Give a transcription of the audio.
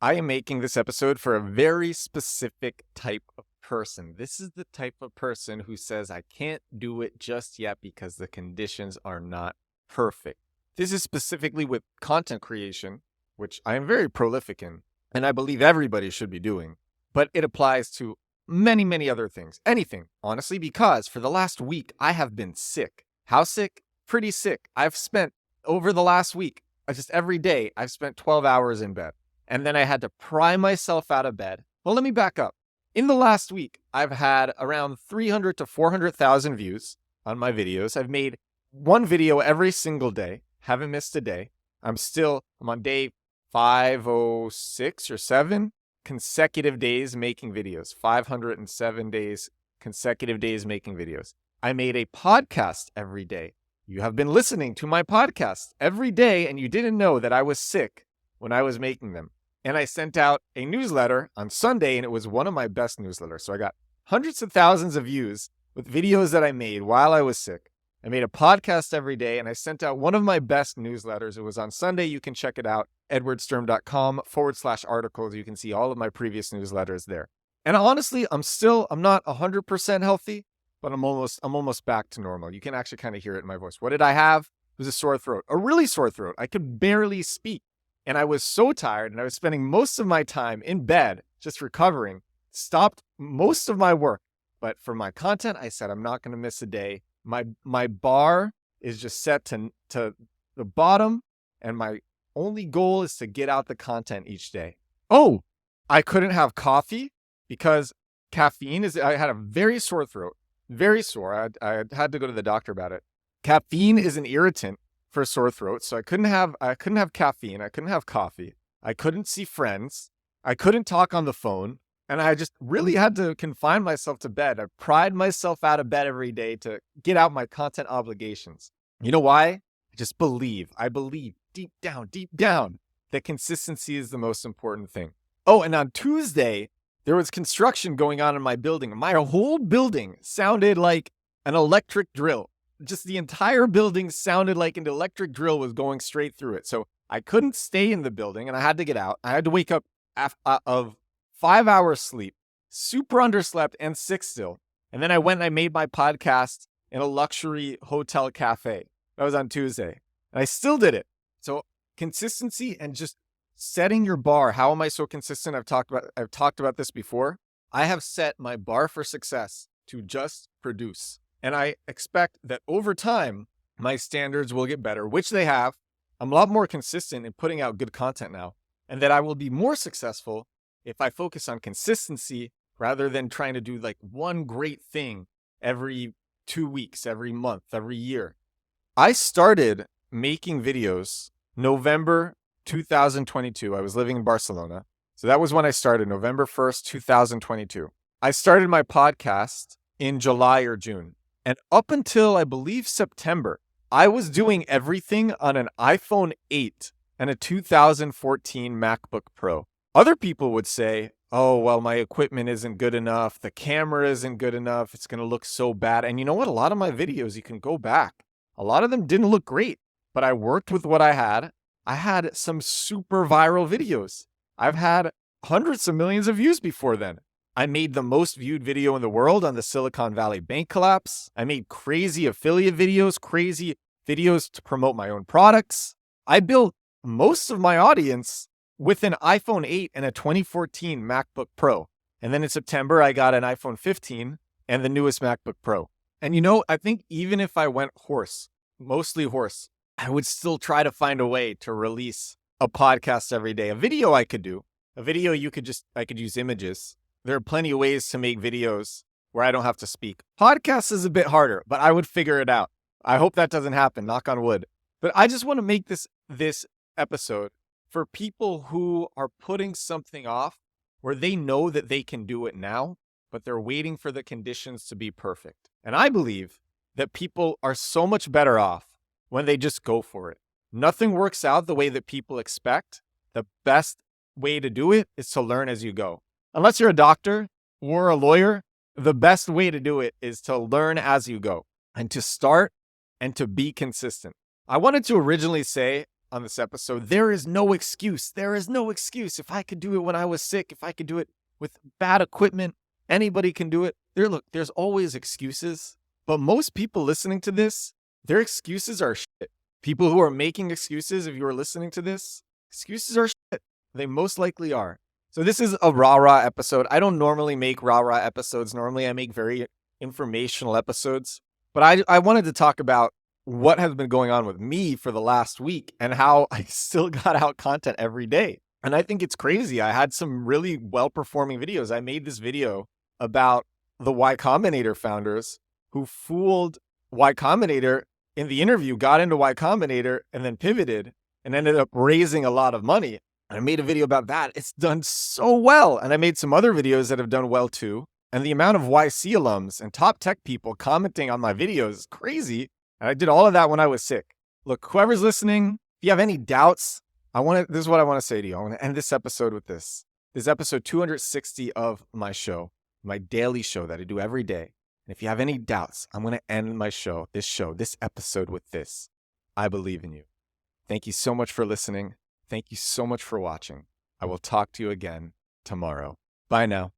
I am making this episode for a very specific type of person. This is the type of person who says, I can't do it just yet because the conditions are not perfect. This is specifically with content creation, which I am very prolific in, and I believe everybody should be doing. But it applies to many, many other things. Anything, honestly, because for the last week, I have been sick. How sick? Pretty sick. I've spent over the last week, just every day, I've spent 12 hours in bed. And then I had to pry myself out of bed. Well, let me back up. In the last week, I've had around 300 to 400,000 views on my videos. I've made one video every single day. Haven't missed a day. I'm on day 506 or 7 consecutive days making videos. 507 days, consecutive days making videos. I made a podcast every day. You have been listening to my podcast every day, and you didn't know that I was sick when I was making them. And I sent out a newsletter on Sunday, and it was one of my best newsletters. So I got hundreds of thousands of views with videos that I made while I was sick. I made a podcast every day, and I sent out one of my best newsletters. It was on Sunday. You can check it out, edwardsturm.com/articles. You can see all of my previous newsletters there. And honestly, I'm not 100% healthy, but I'm almost back to normal. You can actually kind of hear it in my voice. What did I have? It was a sore throat, a really sore throat. I could barely speak. And I was so tired, and I was spending most of my time in bed just recovering, stopped most of my work. But for my content, I said, I'm not going to miss a day. My bar is just set to the bottom, and my only goal is to get out the content each day. Oh, I couldn't have coffee because caffeine I had a very sore throat, very sore. I had to go to the doctor about it. Caffeine is an irritant for sore throat, so I couldn't have caffeine. I couldn't have coffee. I couldn't see friends. I couldn't talk on the phone. And I just really had to confine myself to bed. I pried myself out of bed every day to get out my content obligations. You know why? I believe deep down that consistency is the most important thing. Oh, and on Tuesday, there was construction going on in my building. My whole building sounded like an electric drill. Just the entire building sounded like an electric drill was going straight through it. So I couldn't stay in the building, and I had to get out. I had to wake up of 5 hours sleep, super underslept and sick still. And then I went and I made my podcast in a luxury hotel cafe. That was on Tuesday. And I still did it. So consistency and just setting your bar. How am I so consistent? I've talked about this before. I have set my bar for success to just produce. And I expect that over time, my standards will get better, which they have. I'm a lot more consistent in putting out good content now, and that I will be more successful if I focus on consistency rather than trying to do like one great thing every 2 weeks, every month, every year. I started making videos November 2022. I was living in Barcelona. So that was when I started, November 1st, 2022. I started my podcast in July or June. And up until, I believe, September, I was doing everything on an iPhone 8 and a 2014 MacBook Pro. Other people would say, oh, well, my equipment isn't good enough. The camera isn't good enough. It's going to look so bad. And you know what? A lot of my videos, you can go back. A lot of them didn't look great, but I worked with what I had. I had some super viral videos. I've had hundreds of millions of views before then. I made the most viewed video in the world on the Silicon Valley Bank collapse. I made crazy affiliate videos, crazy videos to promote my own products. I built most of my audience with an iPhone 8 and a 2014 MacBook Pro. And then in September, I got an iPhone 15 and the newest MacBook Pro. And you know, I think even if I went mostly hoarse, I would still try to find a way to release a podcast every day. A video I could do. A video I could use images. There are plenty of ways to make videos where I don't have to speak. Podcast is a bit harder, but I would figure it out. I hope that doesn't happen, knock on wood. But I just want to make this episode for people who are putting something off where they know that they can do it now, but they're waiting for the conditions to be perfect. And I believe that people are so much better off when they just go for it. Nothing works out the way that people expect. The best way to do it is to learn as you go. Unless you're a doctor or a lawyer, the best way to do it is to learn as you go and to start and to be consistent. I wanted to originally say on this episode. There is no excuse. There is no excuse. If I could do it when I was sick, if I could do it with bad equipment, anybody can do it. There's always excuses. But most people listening to this, their excuses are shit. People who are making excuses, if you are listening to this, excuses are shit. They most likely are. So this is a rah-rah episode. I don't normally make rah-rah episodes. Normally I make very informational episodes. But I wanted to talk about what has been going on with me for the last week and how I still got out content every day. And I think it's crazy. I had some really well-performing videos. I made this video about the Y Combinator founders who fooled Y Combinator in the interview, got into Y Combinator, and then pivoted and ended up raising a lot of money. And I made a video about that. It's done so well. And I made some other videos that have done well too. And the amount of YC alums and top tech people commenting on my videos is crazy. And I did all of that when I was sick. Look, whoever's listening, if you have any doubts, this is what I want to say to you. I want to end this episode with this. This is episode 260 of my show, my daily show that I do every day. And if you have any doubts, I'm going to end my show, this episode with this. I believe in you. Thank you so much for listening. Thank you so much for watching. I will talk to you again tomorrow. Bye now.